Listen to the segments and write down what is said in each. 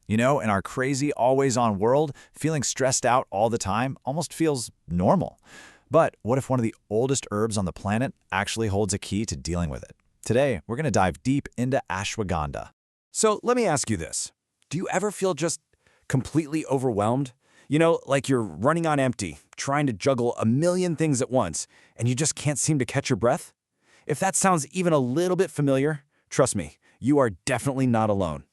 In our crazy, always-on world, feeling stressed out all the time almost feels normal. But what if one of the oldest herbs on the planet actually holds a key to dealing with it? Today, we're going to dive deep into ashwagandha. So let me ask you this. Do you ever feel just completely overwhelmed? Like you're running on empty, trying to juggle a million things at once, and you just can't seem to catch your breath? If that sounds even a little bit familiar, trust me, you are definitely not alone.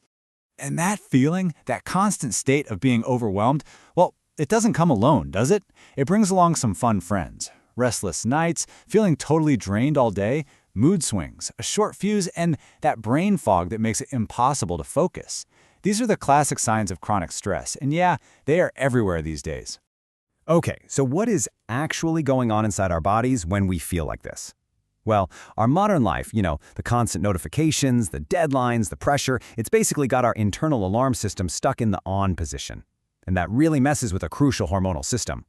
And that feeling, that constant state of being overwhelmed, well, it doesn't come alone, does it? It brings along some fun friends. Restless nights, feeling totally drained all day, mood swings, a short fuse, and that brain fog that makes it impossible to focus. These are the classic signs of chronic stress, and yeah, they are everywhere these days. Okay, so what is actually going on inside our bodies when we feel like this? Well, our modern life, the constant notifications, the deadlines, the pressure, it's basically got our internal alarm system stuck in the on position. And that really messes with a crucial hormonal system.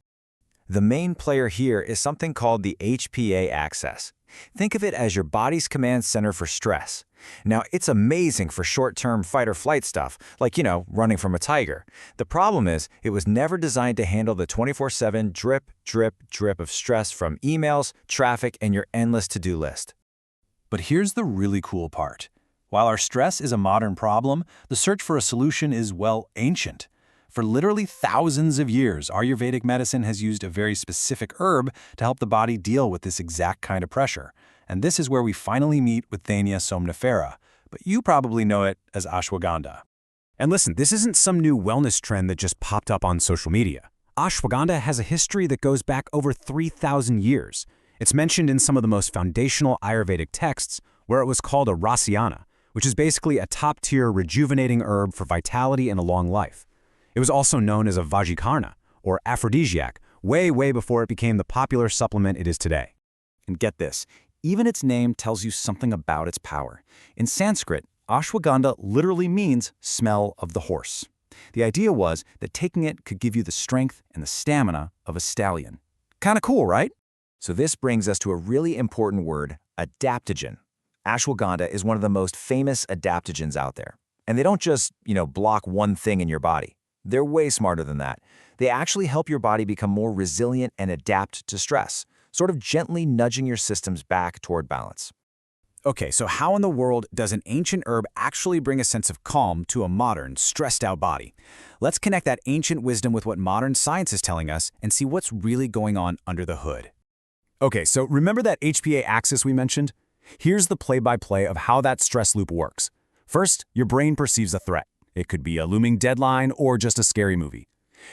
The main player here is something called the HPA axis. Think of it as your body's command center for stress. Now, it's amazing for short-term fight-or-flight stuff, like, running from a tiger. The problem is, it was never designed to handle the 24/7 drip, drip, drip of stress from emails, traffic, and your endless to-do list. But here's the really cool part. While our stress is a modern problem, the search for a solution is, ancient. For literally thousands of years, Ayurvedic medicine has used a very specific herb to help the body deal with this exact kind of pressure. And this is where we finally meet with Thania somnifera, but you probably know it as ashwagandha. And listen, this isn't some new wellness trend that just popped up on social media. Ashwagandha has a history that goes back over 3,000 years. It's mentioned in some of the most foundational Ayurvedic texts, where it was called a rasayana, which is basically a top-tier rejuvenating herb for vitality and a long life. It was also known as a vajikarna, or aphrodisiac, way before it became the popular supplement it is today. And get this, even its name tells you something about its power. In Sanskrit, ashwagandha literally means smell of the horse. The idea was that taking it could give you the strength and the stamina of a stallion. Kinda cool, right? So this brings us to a really important word, adaptogen. Ashwagandha is one of the most famous adaptogens out there. And they don't just, block one thing in your body. They're way smarter than that. They actually help your body become more resilient and adapt to stress, sort of gently nudging your systems back toward balance. Okay, so how in the world does an ancient herb actually bring a sense of calm to a modern, stressed-out body? Let's connect that ancient wisdom with what modern science is telling us and see what's really going on under the hood. Okay, so remember that HPA axis we mentioned? Here's the play-by-play of how that stress loop works. First, your brain perceives a threat. It could be a looming deadline or just a scary movie.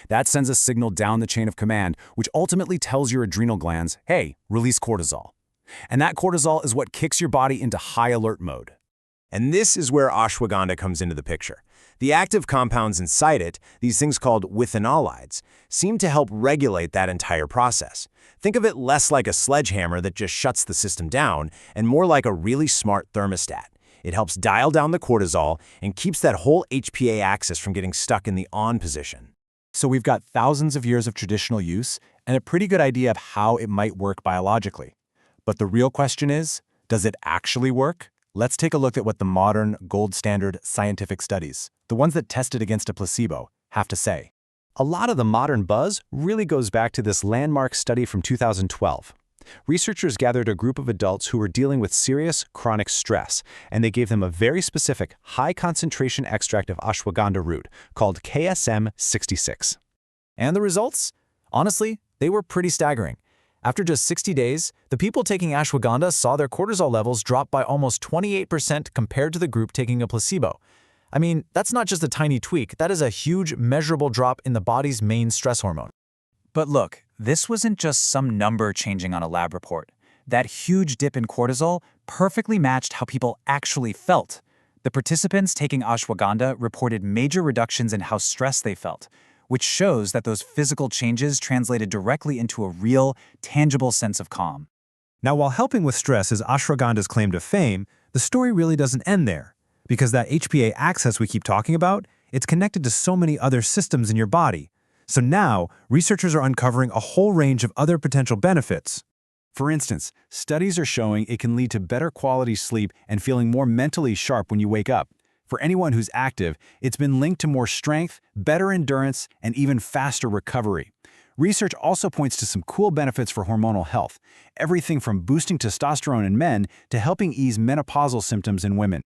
That sends a signal down the chain of command, which ultimately tells your adrenal glands, hey, release cortisol. And that cortisol is what kicks your body into high alert mode. And this is where ashwagandha comes into the picture. The active compounds inside it, these things called withanolides, seem to help regulate that entire process. Think of it less like a sledgehammer that just shuts the system down and more like a really smart thermostat. It helps dial down the cortisol and keeps that whole HPA axis from getting stuck in the on position. So we've got thousands of years of traditional use and a pretty good idea of how it might work biologically. But the real question is, does it actually work? Let's take a look at what the modern, gold standard scientific studies, the ones that tested against a placebo, have to say. A lot of the modern buzz really goes back to this landmark study from 2012. Researchers gathered a group of adults who were dealing with serious chronic stress, and they gave them a very specific high-concentration extract of ashwagandha root called KSM-66. And the results? Honestly, they were pretty staggering. After just 60 days, the people taking ashwagandha saw their cortisol levels drop by almost 28% compared to the group taking a placebo. I mean, that's not just a tiny tweak, that is a huge, measurable drop in the body's main stress hormone. But look, this wasn't just some number changing on a lab report. That huge dip in cortisol perfectly matched how people actually felt. The participants taking ashwagandha reported major reductions in how stressed they felt, which shows that those physical changes translated directly into a real, tangible sense of calm. Now, while helping with stress is ashwagandha's claim to fame, the story really doesn't end there. Because that HPA axis we keep talking about, it's connected to so many other systems in your body. So now, researchers are uncovering a whole range of other potential benefits. For instance, studies are showing it can lead to better quality sleep and feeling more mentally sharp when you wake up. For anyone who's active, it's been linked to more strength, better endurance, and even faster recovery. Research also points to some cool benefits for hormonal health, everything from boosting testosterone in men to helping ease menopausal symptoms in women.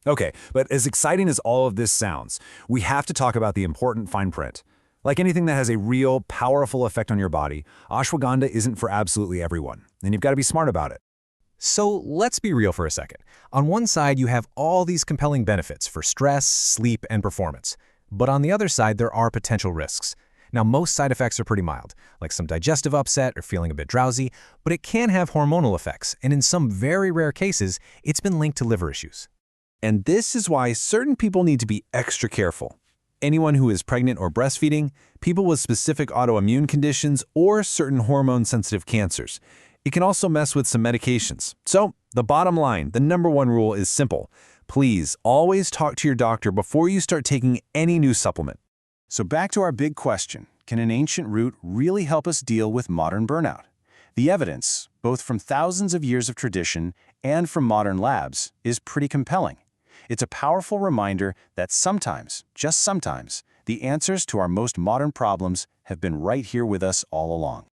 Okay, but as exciting as all of this sounds, we have to talk about the important fine print. Like anything that has a real, powerful effect on your body, ashwagandha isn't for absolutely everyone, and you've got to be smart about it. So let's be real for a second. On one side, you have all these compelling benefits for stress, sleep, and performance. But on the other side, there are potential risks. Now, most side effects are pretty mild, like some digestive upset or feeling a bit drowsy, but it can have hormonal effects, and in some very rare cases, it's been linked to liver issues. And this is why certain people need to be extra careful. Anyone who is pregnant or breastfeeding, people with specific autoimmune conditions, or certain hormone-sensitive cancers. It can also mess with some medications. So, the bottom line, the #1 rule is simple. Please always talk to your doctor before you start taking any new supplement. So back to our big question, can an ancient root really help us deal with modern burnout? The evidence, both from thousands of years of tradition and from modern labs, is pretty compelling. It's a powerful reminder that sometimes, just sometimes, the answers to our most modern problems have been right here with us all along.